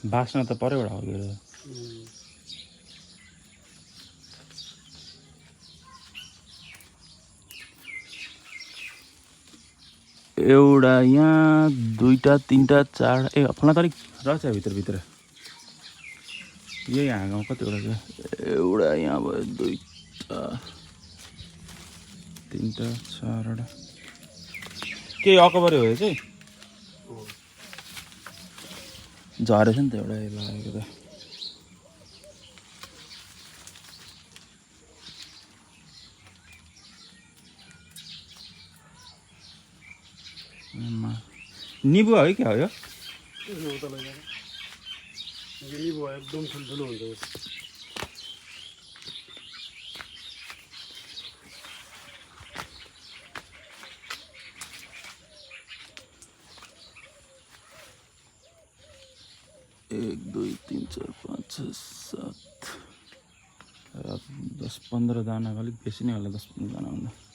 बास्न त पर्यो एउटा हो एउटा यहाँ दुईटा तीनटा चार फला तारिक रहेछ भित्र यही हाँगामा कतिवटा छ एउटा यहाँ भयो दुईटा तीनटा चारवटा के अकबरी हो चाहिँ झरेछ नि त एउटा लागेको त निबु है क्या हो यो निबु एकदम ठुल्ठुलो हुन्छ 1 2 3 4 5 6 7 10 15 दाना अलिक बेसी नै होला 10 15 दाना भन्दा